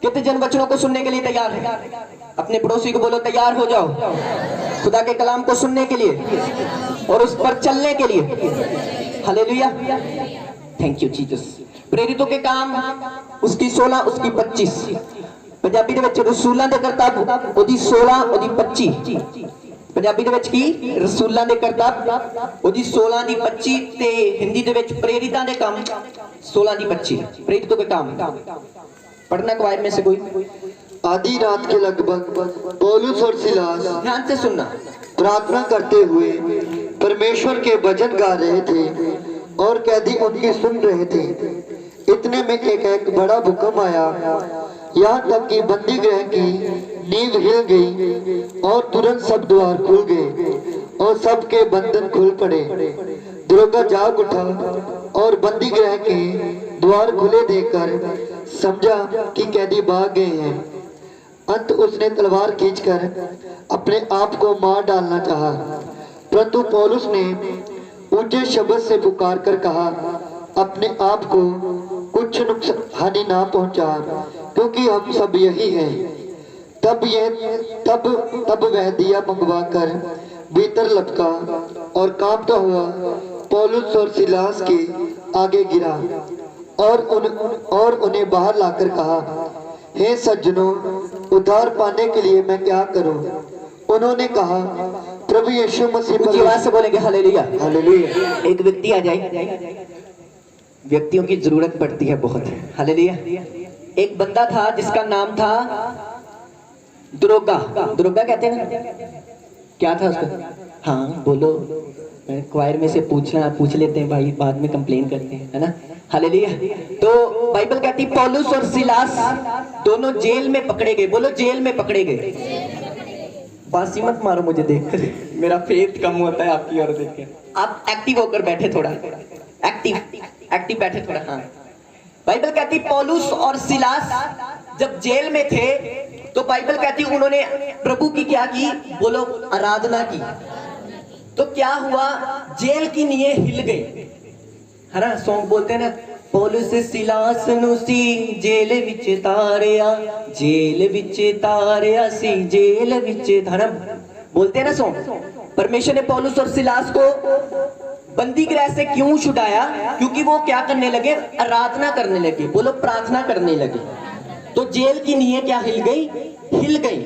कितने जन वचनों को सुनने के लिए तैयार है? अपने पड़ोसी को बोलो तैयार हो जाओ खुदा के कलाम को सुनने के लिए और उस पर चलने के लिए। Hallelujah, thank you Jesus. प्रेरितों के काम उसकी 16 उसकी 25 पंजाबी दे विच रसूलां दे करतब ओदी 16 ओदी 25 पंजाबी दे विच की रसूलां दे करतब ओदी 16 दी 25 ते हिंदी दे विच प्रेरितां दे काम 16 दी 25। प्रेरितों के काम पढ़ना क्वायर में से कोई। आधी रात के लगभग पौलुस और सिलास ध्यान से सुनना प्रार्थना करते हुए परमेश्वर के भजन गा रहे थे और कैदी उनकी सुन रहे थे। इतने में एक बड़ा भूकंप आया, यहाँ तक कि बंदी गृह की नींव हिल गई और तुरंत सब द्वार खुल गए और सबके बंधन खुल पड़े। दरोगा जाग उठा और बंदी गृह के द्वार खुले देखकर समझा कि कैदी भाग गए हैं। अंत उसने तलवार खींचकर अपने आप को मार डालना चाहा, परंतु पौलुस ने ऊंचे शब्द से पुकार कर कहा, अपने आप को कुछ नुकसान हानि ना पहुंचा, क्योंकि हम सब यही हैं। तब वह दिया मंगवा कर भीतर लपका और कांपता हुआ पौलुस और सिलास के आगे गिरा और उन्हें बाहर लाकर कहा, हे सज्जनों, उद्धार पाने के लिए मैं क्या करूं? उन्होंने कहा, प्रभु यीशु मसीह पर। आवाज से बोलेंगे हालेलुया। हालेलुया। एक व्यक्ति आ जाए, व्यक्तियों की जरूरत पड़ती है बहुत। हालेलुया। एक बंदा था जिसका नाम था दरोगा। दरोगा कहते हैं ना, क्या था उसका? हाँ बोलो, क्वायर में से पूछ लेते हैं भाई, बाद में कंप्लेन करते हैं, है ना। हालेलुया। तो बाइबल कहती पौलुस और सिलास दोनों जेल में पकड़े गए। बोलो जेल में पकड़े गए। बासी मत मारो मुझे देखकर, मेरा फेथ कम होता है आपकी ओर देख के। आप एक्टिव होकर बैठे, थोड़ा एक्टिव बैठे थोड़ा। हाँ, बाइबल कहती पौलुस और सिलास जब जेल में थे तो बाइबल कहती उन्होंने प्रभु की क्या की? बोलो आराधना की। तो क्या हुआ? जेल की नींवें हिल गई, है ना। सॉन्ग बोलते हैं ना, पौलुस सिलास नु सी जेल विच तारिया, जेल विच तारिया सी जेल विच धर्म, बोलते हैं ना सॉन्ग। परमेश्वर ने पौलुस और सिलास को बंदी गृह से क्यों छुड़ाया? क्योंकि वो क्या करने लगे? आराधना करने लगे। बोलो प्रार्थना करने लगे। तो जेल की नींवें क्या हिल गई? हिल गई।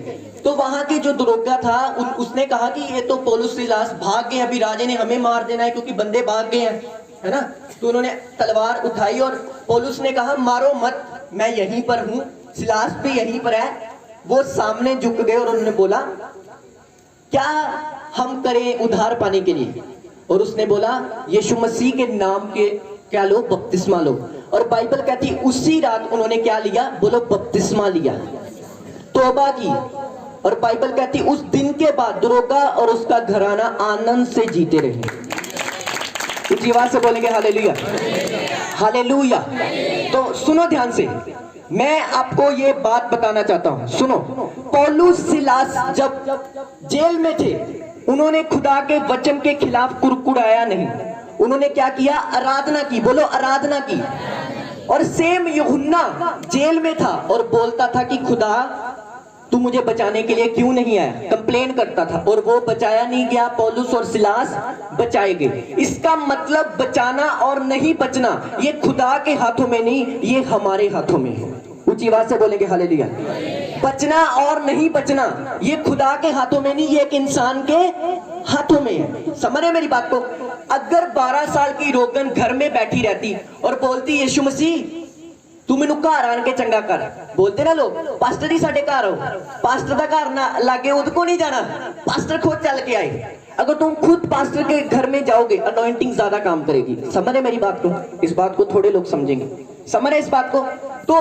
तो वहां के जो दरोगा था उसने कहा कि ये तो पौलुस सिलास भाग गए, अभी राजे ने हमें मार देना है क्योंकि बंदे भाग गए हैं, है ना। तो उन्होंने तलवार उठाई और पौलुस ने कहा, मारो मत, मैं यहीं पर हूं, सिलास भी यहीं पर है। वो सामने झुक गए और उन्होंने बोला, क्या हम करें उद्धार पाने के लिए? और उसने बोला, यीशु मसीह के नाम के क्या लो? बपतिस्मा लो। और बाइबल कहती उसी रात उन्होंने क्या लिया? बोलो बपतिस्मा लिया, तौबा की। और बाइबल कहती उस दिन के बाद दरोगा और उसका घराना आनंद से जीते रहे। उसी आवाज से बोलेंगे हालेलुया, हालेलुया। तो सुनो ध्यान से, मैं आपको ये बात बताना चाहता हूं, सुनो। पौलुस सिलास जब जेल में थे, उन्होंने खुदा के वचन के खिलाफ कुड़कुड़ाया नहीं। उन्होंने क्या किया? आराधना की। बोलो आराधना की। और सेम यूहन्ना जेल में था और बोलता था कि खुदा तू मुझे बचाने के लिए क्यों नहीं आया? कंप्लेन करता था और वो बचाया नहीं गया। पौलुस और सिलास बचाए गए। इसका मतलब बचाना और नहीं बचना ये खुदा के हाथों में नहीं, ये हमारे हाथों में है। ऊंची आवाज से बोलेंगे हालेलुया। बचना और नहीं बचना ये खुदा के हाथों में नहीं, ये एक इंसान के हाथों में है। समझ रहे मेरी बात को? अगर 12 साल की रोगन घर में बैठी रहती और बोलती यीशु मसीह तू मैनू घर आन के चंगा कर, बोलते ना लोग, पास्टर ही साडे घर आओ, पास्टर का घर ना लागे उद को नहीं जाना, पास्टर खुद चल के आए। अगर तुम खुद पास्टर के घर में जाओगे, अनॉइंटिंग ज्यादा काम करेगी। समझ रहे मेरी बात को? इस बात को थोड़े लोग समझेंगे, समझ रहे इस बात को? तो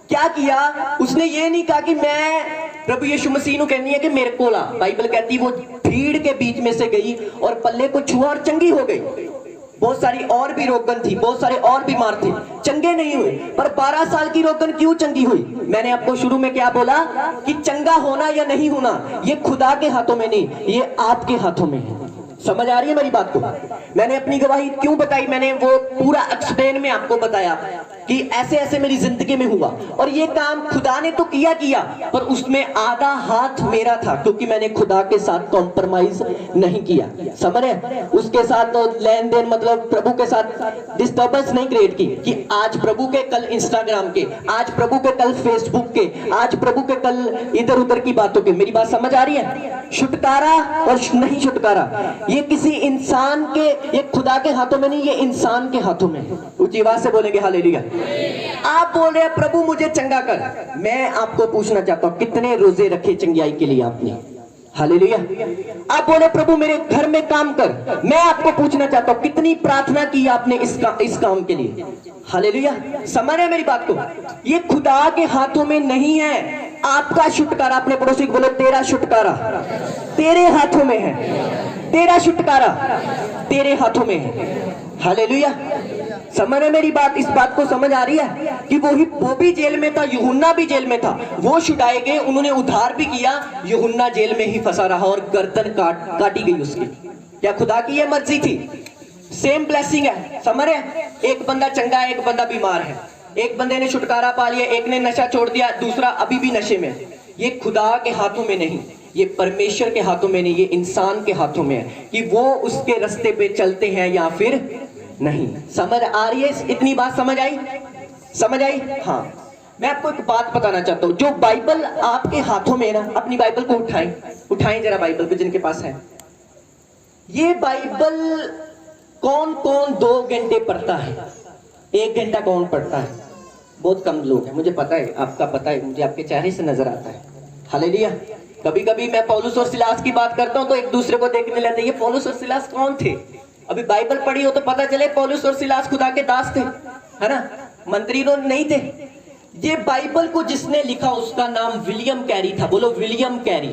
क्या किया उसने? ये नहीं कहा कि मैं प्रभु यीशु मसीह को कहनी है कि मेरे को ला। बाइबल कहती वो भीड़ के बीच में से गई और पल्ले को छुआ और चंगी हो गई। बहुत सारी और भी रोगन थी, बहुत सारे और बीमार थे, चंगे नहीं हुए। पर 12 साल की रोगन क्यों चंगी हुई? मैंने आपको शुरू में क्या बोला कि चंगा होना या नहीं होना ये खुदा के हाथों में नहीं, ये आपके हाथों में है। समझ आ रही है मेरी बात को? मैंने अपनी गवाही क्यों बताई? मैंने वो पूरा एक्सप्लेन में आपको बताया कि ऐसे ऐसे मेरी जिंदगी में हुआ, और ये काम खुदा ने तो किया, पर उसमें आधा हाथ मेरा था, क्योंकि मैंने खुदा के साथ कॉम्प्रोमाइज नहीं किया। समझ रहे? उसके साथ तो लेन देन, मतलब प्रभु के साथ डिस्टर्बेंस नहीं क्रिएट की कि आज प्रभु के कल इंस्टाग्राम के, आज प्रभु के कल फेसबुक के, आज प्रभु के कल इधर उधर की बातों के। मेरी बात समझ आ रही है? छुटकारा और नहीं छुटकारा ये किसी इंसान के, ये खुदा के हाथों में नहीं, ये इंसान के हाथों में। ऊंची आवाज से बोलेंगे हालेलुया। आप बोल रहे हैं प्रभु मुझे चंगा कर, मैं आपको पूछना चाहता हूं कितने रोजे रखे चंगाई के लिए आपने? हालेलुया। आप बोले प्रभु मेरे घर में काम कर, मैं आपको पूछना चाहता हूं कितनी प्रार्थना की आपने इस काम के लिए? हालेलुया। समझ रहे मेरी बात को? ये खुदा के हाथों में नहीं है आपका छुटकारा। अपने पड़ोसी को बोलो तेरा छुटकारा तेरे हाथों में है, तेरा छुटकारा तेरे हाथों में है। हालेलुया। समझ रहे मेरी बात? इस बात को समझ आ रही है कि वो भी जेल में था, यूहन्ना भी जेल में था, वो छुड़ाए गए, उन्होंने उद्धार भी किया, यूहन्ना जेल में ही फंसा रहा और गर्दन काटी गई उसकी। क्या खुदा की ये मर्जी थी? सेम ब्लेसिंग है। समझ रहे? एक बंदा चंगा है, एक बंदा बीमार है, एक बंदे ने छुटकारा पा लिया, एक ने नशा छोड़ दिया, दूसरा अभी भी नशे में। ये खुदा के हाथों में नहीं, ये परमेश्वर के हाथों में नहीं, ये इंसान के हाथों में है कि वो उसके रास्ते पे चलते हैं या फिर नहीं। समझ आ रही है? इतनी बात समझ आई? समझ आई? हाँ। मैं आपको एक बात बताना चाहता हूं, जो बाइबल आपके हाथों में है ना, अपनी बाइबल को उठाएं जरा, बाइबल को जिनके पास है। ये बाइबल कौन कौन 2 घंटे पढ़ता है? 1 घंटा कौन पढ़ता है? बहुत कम लोग हैं, मुझे पता है, आपका पता है, मुझे आपके चेहरे से नजर आता है। हालेलुया। कभी कभी मैं पौलुस और सिलास की बात करता हूं तो एक दूसरे को देखने लगते हैं, ये पौलुस और सिलास कौन थे? अभी बाइबल पढ़ी हो तो पता चले पौलुस और सिलास खुदा के दास थे, है ना, मंत्री तो नहीं थे। ये बाइबल को जिसने लिखा उसका नाम विलियम कैरी था। बोलो विलियम कैरी,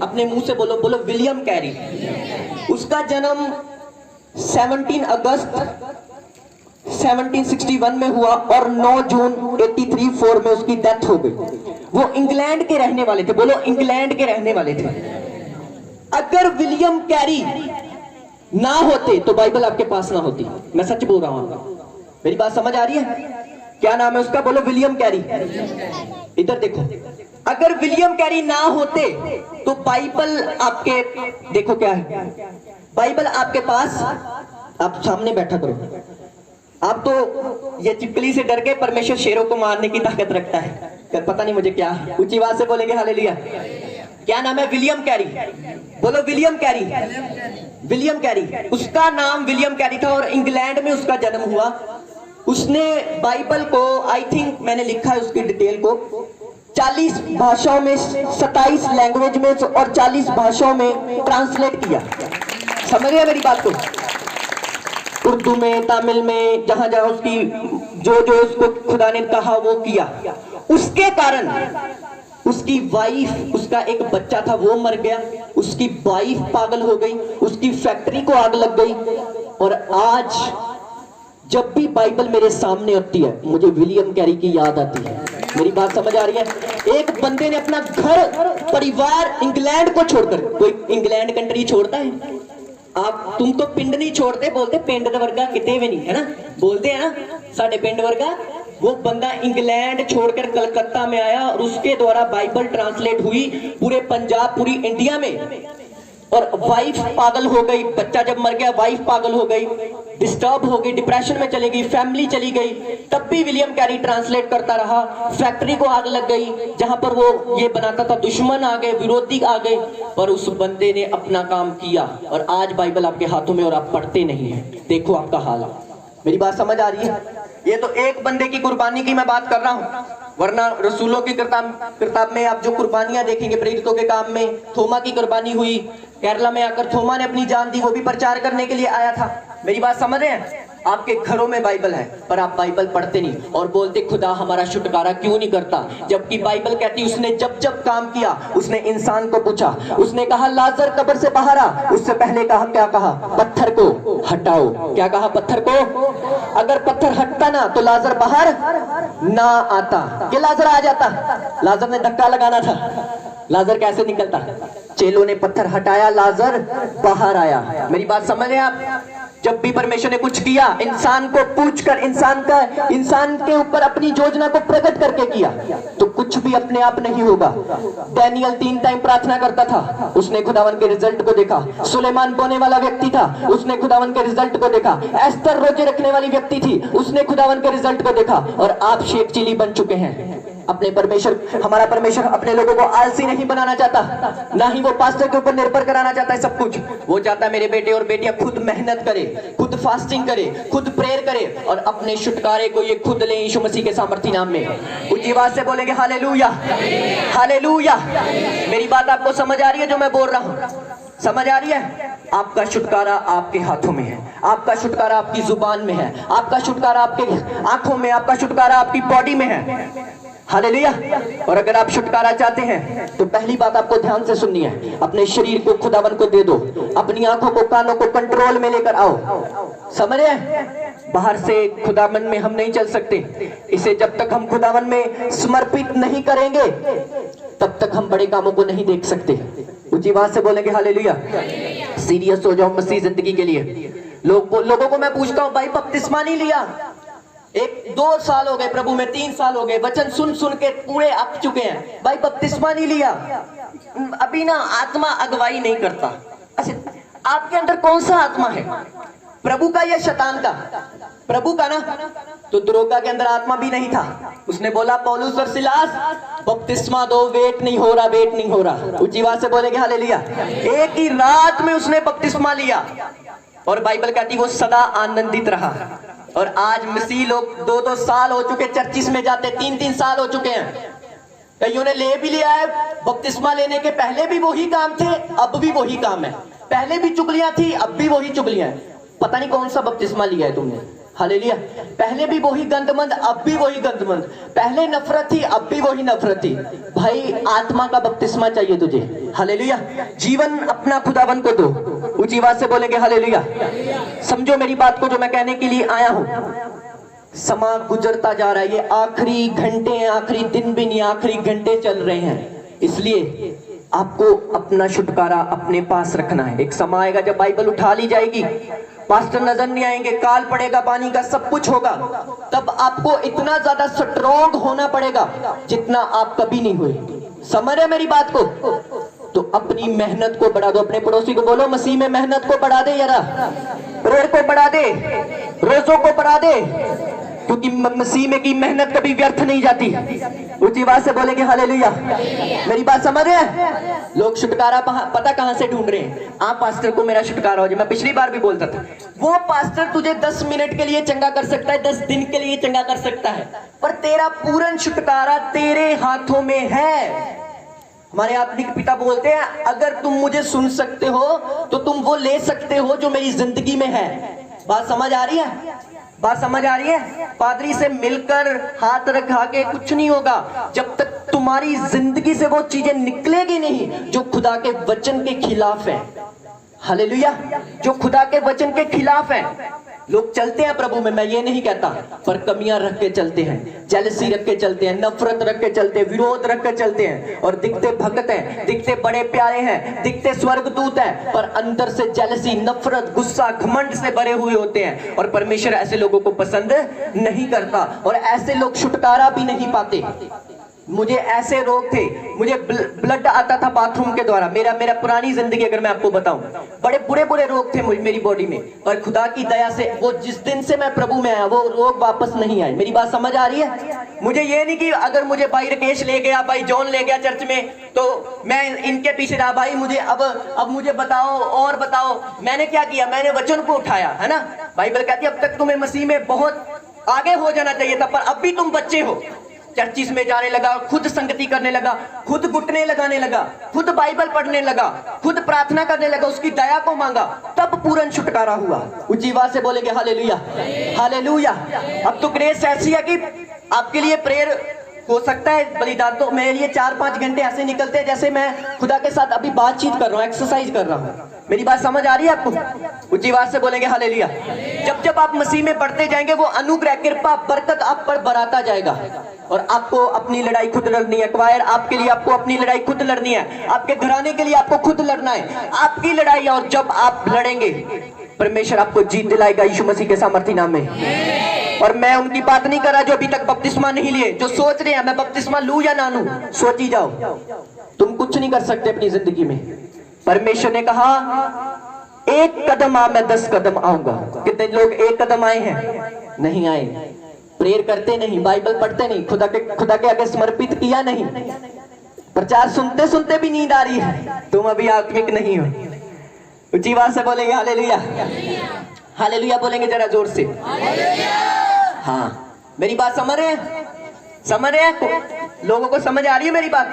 अपने मुंह से बोलो, बोलो विलियम कैरी। उसका जन्म 17 अगस्त 1761 में हुआ और 9 जून 83 में उसकी डेथ हो गई। वो इंग्लैंड के रहने वाले थे। बोलो इंग्लैंड के रहने वाले थे। अगर विलियम कैरी ना होते तो बाइबल आपके पास ना होती। मैं सच बोल रहा हूं, मेरी बात समझ आ रही है? क्या नाम है उसका? बोलो विलियम कैरी। इधर देखो, अगर विलियम कैरी ना होते तो बाइबल आपके, देखो क्या है, बाइबल आपके पास, आप सामने बैठा करो। आप तो ये चिपकली से डर के परमेश्वर शेरों को मारने की ताकत रखता है, पता नहीं मुझे क्या। ऊंची आवाज से बोलेंगे हालेलुया। क्या नाम है? William Carey. बोलो विलियम कैरी। विलियम कैरी, उसका नाम विलियम कैरी था और इंग्लैंड में उसका जन्म हुआ। उसने बाइबल को, आई थिंक मैंने लिखा है उसकी डिटेल को, 40 भाषाओं में, 27 लैंग्वेज में और 40 भाषाओं में ट्रांसलेट किया। समझ रहे मेरी बात को? उर्दू में, तमिल में, जहां जहां उसकी जो जो उसको खुदा ने कहा वो किया। उसके कारण उसकी वाइफ, उसका एक बच्चा था वो मर गया, उसकी वाइफ पागल हो गई, उसकी फैक्ट्री को आग लग गई। और आज जब भी बाइबल मेरे सामने होती है मुझे विलियम कैरी की याद आती है। मेरी बात समझ आ रही है? एक बंदे ने अपना घर परिवार इंग्लैंड को छोड़कर, कोई इंग्लैंड कंट्री छोड़ता है? आप, तुम तो पिंड नहीं छोड़ते, बोलते पिंड वर्गा किते भी नहीं, है ना, बोलते हैं ना, साढ़े पिंड वर्गा। वो बंदा इंग्लैंड छोड़कर कलकत्ता में आया और उसके द्वारा बाइबल ट्रांसलेट हुई पूरे पंजाब, पूरी इंडिया में। और वाइफ पागल हो गई, बच्चा जब मर गया वाइफ पागल हो गई, डिस्टर्ब हो गई, डिप्रेशन में चली गई, फैमिली चली गई। तब भी विलियम कैरी ट्रांसलेट करता रहा। फैक्ट्री को आग लग गई, जहां पर वो ये बनाता था, दुश्मन आ गए, विरोधी आ गए, पर उस बंदे ने अपना काम किया। और आज बाइबल आपके हाथों में और आप पढ़ते नहीं है। देखो आपका हाल। मेरी बात समझ आ रही है? ये तो एक बंदे की कुर्बानी की मैं बात कर रहा हूं, वरना रसूलों की किताब में आप जो कुर्बानियां देखेंगे, प्रेरितों के काम में थोमा की कुर्बानी हुई, केरला में आकर थोमा ने अपनी जान दी, वो भी प्रचार करने के लिए आया था। मेरी बात समझ रहे हैं? आपके घरों में बाइबल है पर आप बाइबल पढ़ते नहीं और बोलते खुदा हमारा छुटकारा क्यों नहीं करता, जबकि बाइबल कहती उसने जब जब काम किया उसने इंसान को पूछा। उसने कहा लाजर कब्र से बाहर आ, उससे पहले कहा, क्या कहा? पत्थर को हटाओ। क्या कहा? पत्थर को। अगर पत्थर हटता ना तो लाजर बाहर ना आता, कि लाजर आ जाता। लाजर ने धक्का लगाना था, लाजर कैसे निकलता? चेलों ने पत्थर हटाया, लाजर बाहर आया। मेरी बात समझ रहे आप? जब भी परमेश्वर ने कुछ किया, इंसान को पूछकर, इंसान के ऊपर अपनी योजना को प्रकट करके किया, तो कुछ भी अपने आप नहीं होगा। डैनियल 3 टाइम प्रार्थना करता था, उसने खुदावन के रिजल्ट को देखा। सुलेमान बोने वाला व्यक्ति था, उसने खुदावन के रिजल्ट को देखा। एस्तर रोजे रखने वाली व्यक्ति थी, उसने खुदावन के रिजल्ट को देखा। और आप शेख चिली बन चुके हैं। अपने परमेश्वर, हमारा परमेश्वर अपने लोगों को आलसी नहीं बनाना चाहता, ना ही वो पास्टर के ऊपर निर्भर कराना चाहता है सब कुछ। वो चाहता है मेरे बेटे और बेटियां खुद मेहनत करे, खुद फास्टिंग करे, खुद प्रेयर करे और अपने छुटकारे को ये खुद ले यीशु मसीह के सामर्थी नाम में। ऊंची आवाज से बोलेंगे हालेलुया, हालेलुया। मेरी बात आपको समझ आ रही है जो मैं बोल रहा हूं? समझ आ रही है? आपका छुटकारा आपके हाथों में है, आपका छुटकारा आपकी जुबान में है, आपका छुटकारा आपके आंखों में, आपका छुटकारा आपकी बॉडी में है। हालेलुया। और अगर आप छुटकारा चाहते हैं तो पहली बात आपको ध्यान से सुननी है, अपने शरीर को खुदावन को दे दो, अपनी आंखों को, कानों को कंट्रोल में लेकर आओ। समझ रहे हैं? बाहर से खुदावन में हम नहीं चल सकते। इसे जब तक हम खुदावन में समर्पित नहीं करेंगे तब तक हम बड़े कामों को नहीं देख सकते। ऊंची आवाज से बोलेंगे हालेलुया। सीरियस हो जाओ मसीह जिंदगी के लिए। लोगों को मैं पूछता हूं, भाई बपतिस्मा नहीं लिया? 1-2 साल हो गए प्रभु में, 3 साल हो गए, वचन सुन सुन के पूरे अक चुके हैं, भाई बपतिस्मा नहीं लिया, अभी ना आत्मा अगुवाई नहीं करता। अच्छा, आपके अंदर कौन सा आत्मा है, प्रभु का या शैतान का? प्रभु का ना। तो दरोगा के अंदर आत्मा भी नहीं था। उसने बोला पौलुस और सिलास बपतिस्मा दो, वेट नहीं हो रहा, वेट नहीं हो रहा। ऊंची आवाज से बोलेंगे हालेलुया। एक ही रात में उसने बपतिस्मा लिया और बाइबल कहती वो सदा आनंदित रहा। और आज मसीह लोग 2-2 साल हो चुके चर्चिस में जाते, 3-3 साल हो चुके हैं। कईयों ने ले भी लिया है, बपतिस्मा लेने के पहले भी वही काम थे, अब भी वही काम है। पहले भी चुगलियां थी, अब भी वही चुगलियां हैं। पता नहीं कौन सा बपतिस्मा लिया है तुमने। हालेलुया। पहले भी वही गंदमंद, अब भी वही गंदमंद। पहले नफरत थी, अब भी वही नफरत थी। भाई आत्मा का बपतिस्मा चाहिए तुझे। हालेलुया। जीवन अपना खुदावन को दो। ऊंची आवाज से बोलेंगे हालेलुया। समझो मेरी बात को जो मैं कहने के लिए आया हूं। समा गुजरता जा रहा है, ये आखिरी घंटे हैं, आखिरी दिन भी नहीं, आखिरी घंटे चल रहे हैं। इसलिए आपको अपना छुटकारा अपने पास रखना है। एक समय आएगा जब बाइबल उठा ली जाएगी, पास्टर नजर नहीं आएंगे, काल पड़ेगा, पानी का सब कुछ होगा, तब आपको इतना ज्यादा स्ट्रॉन्ग होना पड़ेगा जितना आप कभी नहीं हुए। समझ रहे मेरी बात को? तो अपनी मेहनत को बढ़ा दो। अपने पड़ोसी को बोलो मसीह में मेहनत को बढ़ा दे, जरा प्रेयर को बढ़ा दे, रोजों को बढ़ा दे, क्योंकि मसीह में की मेहनत कभी व्यर्थ नहीं जाती। ऊंची आवाज से बोलेंगे हालेलुया। मेरी बात समझ रहे हैं? लोग छुटकारा पता कहां से ढूंढ रहे हैं? आप पास्टर को मेरा छुटकारा हो जाए। मैं पिछली बार भी बोलता था, वो पास्टर तुझे 10 मिनट के लिए चंगा कर सकता है, 10 दिन के लिए चंगा कर सकता है, पर तेरा पूर्ण छुटकारा तेरे हाथों में है। हमारे आत्मिक पिता बोलते हैं अगर तुम मुझे सुन सकते हो तो तुम वो ले सकते हो जो मेरी जिंदगी में है। बात समझ आ रही है? बात समझ आ रही है? पादरी से मिलकर हाथ रखा के कुछ नहीं होगा जब तक तुम्हारी जिंदगी से वो चीजें निकलेगी नहीं जो खुदा के वचन के खिलाफ है। हालेलुया। जो खुदा के वचन के खिलाफ है। लोग चलते हैं प्रभु में, मैं ये नहीं कहता, पर कमियां रख के चलते हैं, जेलसी रख के चलते हैं, नफरत रख के चलते हैं, विरोध रख के चलते हैं, और दिखते भगत हैं, दिखते बड़े प्यारे हैं, दिखते स्वर्गदूत हैं, पर अंदर से जेलसी, नफरत, गुस्सा, घमंड से भरे हुए होते हैं। और परमेश्वर ऐसे लोगों को पसंद नहीं करता, और ऐसे लोग छुटकारा भी नहीं पाते। मुझे ऐसे रोग थे, मुझे ब्लड आता था बाथरूम के द्वारा। मेरा पुरानी जिंदगी अगर मैं आपको बताऊं, बड़े बुरे रोग थे मेरी बॉडी में, पर खुदा की दया से वो जिस दिन से मैं प्रभु में आया वो रोग वापस नहीं आए। मेरी बात समझ आ रही है? मुझे ये नहीं कि अगर मुझे भाई राकेश ले गया, भाई जॉन ले गया चर्च में तो मैं इनके पीछे रहा, भाई मुझे अब मुझे बताओ और बताओ। मैंने क्या किया? मैंने वचन को उठाया, है ना। बाइबल कहती है अब तक तुम्हें मसीह में बहुत आगे हो जाना चाहिए था, पर अब भी तुम बच्चे हो। चर्चिस में जाने लगा, खुद संगति करने लगा, खुद घुटने लगाने लगा, खुद बाइबल पढ़ने लगा, खुद प्रार्थना करने लगा, उसकी दया को मांगा, तब पूर्ण छुटकारा हुआ। ऊंची आवाज से बोलेंगे हालेलुया, हालेलुया। अब तो ग्रेस ऐसी है कि आपके लिए प्रेयर हो सकता है बलिदान, तो मेरे लिए 4-5 घंटे ऐसे निकलते हैं जैसे मैं खुदा के साथ अभी बातचीत कर रहा हूँ, एक्सरसाइज कर रहा हूँ। मेरी बात समझ आ रही है आपको? ऊंची आवाज से बोलेंगे हालेलुया। जब जब आप मसीह में बढ़ते जाएंगे वो अनुग्रह, कृपा, बरकत आप पर बढ़ाता जाएगा। और आपको अपनी लड़ाई खुद लड़नी है। क्वायर आपके लिए आपको अपनी लड़ाई खुद लड़नी है। आपके घराने के लिए आपको खुद लड़ना है, आपकी लड़ाई। और जब आप लड़ेंगे परमेश्वर आपको जीत दिलाएगा यीशु मसीह के सामर्थी नाम में। और मैं उनकी बात नहीं कर रहा जो अभी तक बपतिस्मा नहीं लिए, जो सोच रहे हैं मैं बपतिस्मा लूं या ना लूं। सोची जाओ, तुम कुछ नहीं कर सकते अपनी जिंदगी में। परमेश्वर ने कहा एक कदम आ मैं 10 कदम आऊंगा। कितने लोग एक कदम आए हैं? नहीं आए। प्रेयर करते नहीं, बाइबल पढ़ते नहीं, खुदा के आगे समर्पित किया नहीं। प्रचार सुनते सुनते भी नींद आ रही है, तुम अभी आत्मिक नहीं हो। ऊंची आवाज से बोलेंगे हालेलुया। हालेलुया बोलेंगे जरा जोर से। हाँ, मेरी बात समझ रहे हैं? समझ रहे हैं? लोगों को समझ आ रही है मेरी बात?